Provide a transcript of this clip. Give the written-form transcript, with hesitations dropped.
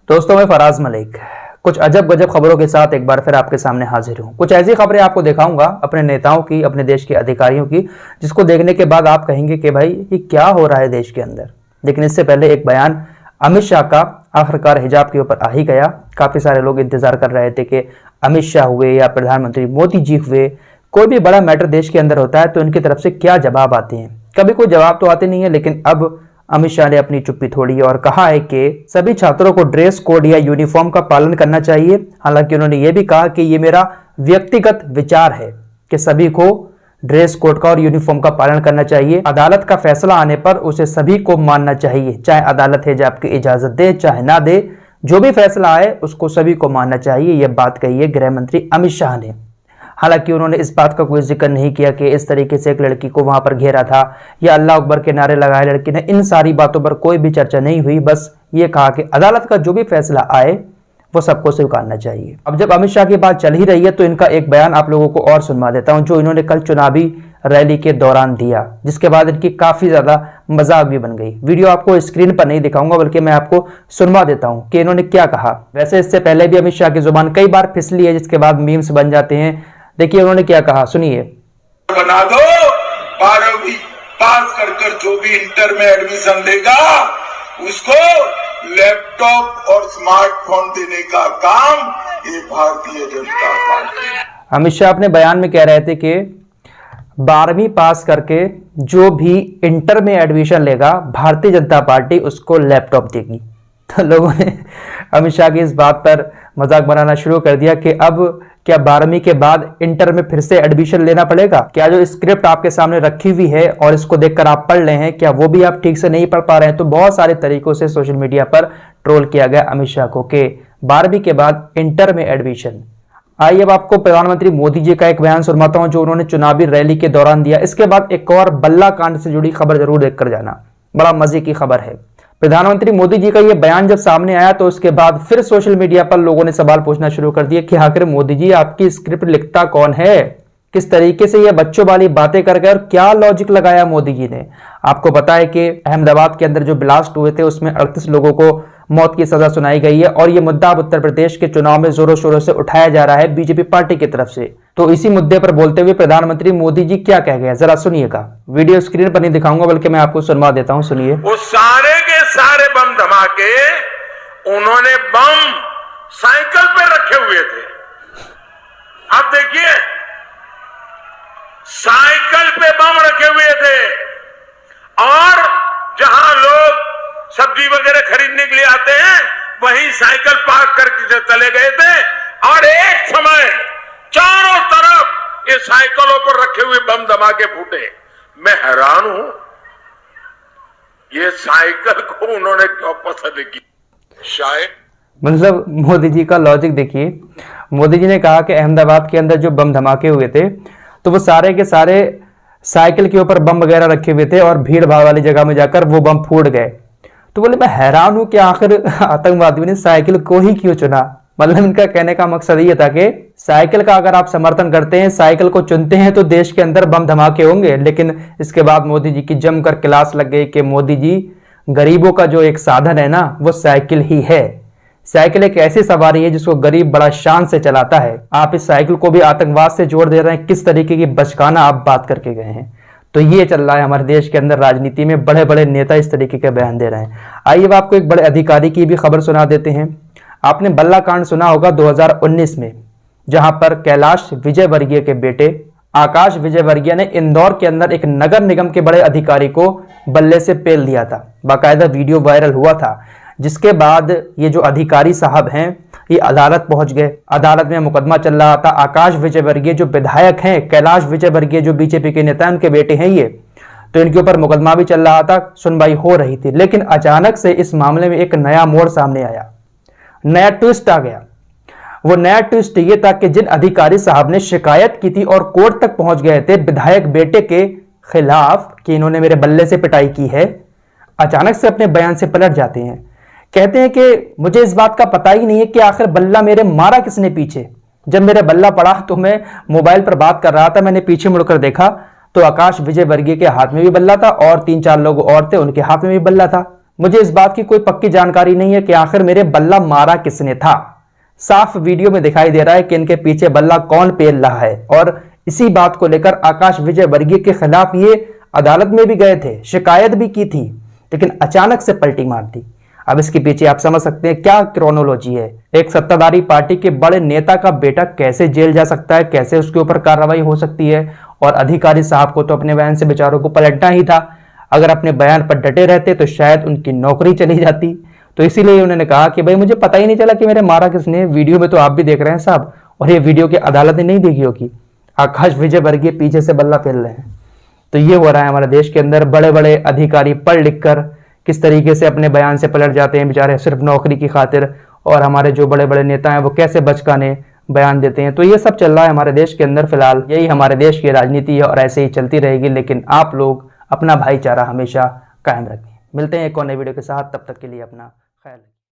दोस्तों, मैं फराज मलिक कुछ अजब गजब खबरों के साथ एक बार फिर आपके सामने हाजिर हूँ। कुछ ऐसी खबरें आपको दिखाऊंगा अपने नेताओं की, अपने देश के अधिकारियों की, जिसको देखने के बाद आप कहेंगे कि भाई ये क्या हो रहा है देश के अंदर। लेकिन इससे पहले एक बयान अमित शाह का आखिरकार हिजाब के ऊपर आ ही गया। काफ़ी सारे लोग इंतजार कर रहे थे कि अमित शाह हुए या प्रधानमंत्री मोदी जी हुए, कोई भी बड़ा मैटर देश के अंदर होता है तो इनकी तरफ से क्या जवाब आते हैं। कभी कोई जवाब तो आते नहीं है, लेकिन अब अमित शाह ने अपनी चुप्पी तोड़ी और कहा है कि सभी छात्रों को ड्रेस कोड या यूनिफॉर्म का पालन करना चाहिए। हालांकि उन्होंने ये भी कहा कि ये मेरा व्यक्तिगत विचार है कि सभी को ड्रेस कोड का और यूनिफॉर्म का पालन करना चाहिए। अदालत का फैसला आने पर उसे सभी को मानना चाहिए, चाहे अदालत हिजाब की इजाजत दे चाहे ना दे, जो भी फैसला आए उसको सभी को मानना चाहिए। यह बात कही है गृह मंत्री अमित शाह ने। हालांकि उन्होंने इस बात का कोई जिक्र नहीं किया कि इस तरीके से एक लड़की को वहां पर घेरा था या अल्लाह अकबर के नारे लगाए लड़की ने। इन सारी बातों पर कोई भी चर्चा नहीं हुई। बस ये कहा कि अदालत का जो भी फैसला आए वो सबको स्वीकारना चाहिए। अब जब अमित शाह की बात चल ही रही है तो इनका एक बयान आप लोगों को और सुनवा देता हूं, जो इन्होंने कल चुनावी रैली के दौरान दिया, जिसके बाद इनकी काफी ज्यादा मजाक भी बन गई। वीडियो आपको स्क्रीन पर नहीं दिखाऊंगा, बल्कि मैं आपको सुनवा देता हूं कि इन्होंने क्या कहा। वैसे इससे पहले भी अमित शाह की जुबान कई बार फिसली है, जिसके बाद मीम्स बन जाते हैं। देखिए उन्होंने क्या कहा, सुनिए। बना दो 12वीं पास कर जो भी इंटर में एडमिशन लेगा उसको लैपटॉप और स्मार्टफोन देने का काम ये भारतीय जनता पार्टी। अमित शाह अपने बयान में कह रहे थे कि 12वीं पास करके जो भी इंटर में एडमिशन लेगा भारतीय जनता पार्टी उसको लैपटॉप देगी। तो लोगों ने अमित शाह की इस बात पर मजाक बनाना शुरू कर दिया कि अब क्या 12वीं के बाद इंटर में फिर से एडमिशन लेना पड़ेगा? क्या जो स्क्रिप्ट आपके सामने रखी हुई है और इसको देखकर आप पढ़ रहे हैं, क्या वो भी आप ठीक से नहीं पढ़ पा रहे हैं? तो बहुत सारे तरीकों से सोशल मीडिया पर ट्रोल किया गया अमित शाह को कि 12वीं के बाद इंटर में एडमिशन। आइए अब आपको प्रधानमंत्री मोदी जी का एक बयान सुनवाता हूं जो उन्होंने चुनावी रैली के दौरान दिया। इसके बाद एक और बल्ला कांड से जुड़ी खबर जरूर देखकर जाना, बड़ा मजे की खबर है। प्रधानमंत्री मोदी जी का यह बयान जब सामने आया तो उसके बाद फिर सोशल मीडिया पर लोगों ने सवाल पूछना शुरू कर दिए कि आखिर मोदी जी आपकी स्क्रिप्ट लिखता कौन है? किस तरीके से ये बच्चों वाली बातें कर गए और क्या लॉजिक लगाया मोदी जी ने? आपको पता है कि अहमदाबाद के अंदर जो ब्लास्ट हुए थे उसमें 38 लोगों को मौत की सजा सुनाई गई है और ये मुद्दा अब उत्तर प्रदेश के चुनाव में जोरों शोरों से उठाया जा रहा है बीजेपी पार्टी की तरफ से। तो इसी मुद्दे पर बोलते हुए प्रधानमंत्री मोदी जी क्या कह गए, जरा सुनिएगा। वीडियो स्क्रीन पर नहीं दिखाऊंगा, बल्कि मैं आपको सुनवा देता हूं, सुनिए। वो सारे के सारे बम धमाके उन्होंने बम साइकिल पे रखे हुए थे। अब देखिए, साइकिल पे बम रखे हुए थे और जहां लोग सब्जी वगैरह खरीदने के लिए आते हैं वहीं साइकिल पार्क करके चले गए थे और एक समय चारों तरफ ये साइकिलों पर रखे हुए बम धमाके फूटे। मैं हैरान हूं, ये साइकिल को उन्होंने क्यों पसंद की? शायद मतलब मोदी जी का लॉजिक देखिए। मोदी जी ने कहा कि अहमदाबाद के अंदर जो बम धमाके हुए थे तो वो सारे के सारे साइकिल के ऊपर बम वगैरह रखे हुए थे और भीड़ भाड़ वाली जगह में जाकर वो बम फूट गए। तो बोले मैं हैरान हूं कि आखिर आतंकवादियों ने साइकिल को ही क्यों चुना। मतलब इनका कहने का मकसद ये था कि साइकिल का अगर आप समर्थन करते हैं, साइकिल को चुनते हैं, तो देश के अंदर बम धमाके होंगे। लेकिन इसके बाद मोदी जी की जमकर क्लास लग गई कि मोदी जी, गरीबों का जो एक साधन है ना वो साइकिल ही है। साइकिल एक ऐसी सवारी है जिसको गरीब बड़ा शान से चलाता है। आप इस साइकिल को भी आतंकवाद से जोड़ दे रहे हैं। किस तरीके की बचकाना आप बात करके गए हैं। तो ये चल रहा है हमारे देश के अंदर राजनीति में, बड़े बड़े नेता इस तरीके के बयान दे रहे हैं। आइए अब आपको एक बड़े अधिकारी की भी खबर सुना देते हैं। आपने बल्ला कांड सुना होगा 2019 में, जहां पर कैलाश विजयवर्गीय के बेटे आकाश विजयवर्गीय ने इंदौर के अंदर एक नगर निगम के बड़े अधिकारी को बल्ले से पेल दिया था। बाकायदा वीडियो वायरल हुआ था, जिसके बाद ये जो अधिकारी साहब हैं ये अदालत पहुंच गए। अदालत में मुकदमा चल रहा था। आकाश विजयवर्गीय जो विधायक हैं, कैलाश विजयवर्गीय जो बीजेपी के नेता, उनके बेटे हैं ये, तो इनके ऊपर मुकदमा भी चल रहा था, सुनवाई हो रही थी। लेकिन अचानक से इस मामले में एक नया मोड़ सामने आया, नया ट्विस्ट आ गया। वो नया ट्विस्ट ये था कि जिन अधिकारी साहब ने शिकायत की थी और कोर्ट तक पहुंच गए थे विधायक बेटे के खिलाफ कि इन्होंने मेरे बल्ले से पिटाई की है, अचानक से अपने बयान से पलट जाते हैं। कहते हैं कि मुझे इस बात का पता ही नहीं है कि आखिर बल्ला मेरे मारा किसने पीछे। जब मेरा बल्ला पड़ा तो मैं मोबाइल पर बात कर रहा था, मैंने पीछे मुड़कर देखा तो आकाश विजयवर्गीय के हाथ में भी बल्ला था और 3-4 लोग और थे, उनके हाथ में भी बल्ला था। मुझे इस बात की कोई पक्की जानकारी नहीं है कि आखिर मेरे बल्ला मारा किसने था। साफ वीडियो में दिखाई दे रहा है कि इनके पीछे बल्ला कौन पेल रहा है, और इसी बात को लेकर आकाश विजय वर्गीय के खिलाफ ये अदालत में भी गए थे, शिकायत भी की थी, लेकिन अचानक से पलटी मार दी। अब इसके पीछे आप समझ सकते हैं क्या क्रोनोलॉजी है। एक सत्ताधारी पार्टी के बड़े नेता का बेटा कैसे जेल जा सकता है, कैसे उसके ऊपर कार्रवाई हो सकती है, और अधिकारी साहब को तो अपने बयान से बेचारों को पलटना ही था। अगर अपने बयान पर डटे रहते तो शायद उनकी नौकरी चली जाती। तो इसीलिए उन्होंने कहा कि भाई मुझे पता ही नहीं चला कि मेरे मारा किसने। वीडियो में तो आप भी देख रहे हैं साहब, और ये वीडियो की अदालत ने नहीं देखी होगी। आकाश विजय वर्गीय पीछे से बल्ला फेल रहे हैं। तो ये हो रहा है हमारे देश के अंदर। बड़े बड़े अधिकारी पढ़ लिख कर किस तरीके से अपने बयान से पलट जाते हैं बेचारे सिर्फ नौकरी की खातिर, और हमारे जो बड़े बड़े नेता हैं वो कैसे बचकाने बयान देते हैं। तो ये सब चल रहा है हमारे देश के अंदर फिलहाल। यही हमारे देश की राजनीति है और ऐसे ही चलती रहेगी। लेकिन आप लोग अपना भाईचारा हमेशा कायम रखें। मिलते हैं एक और नए वीडियो के साथ, तब तक के लिए अपना ख्याल रखें।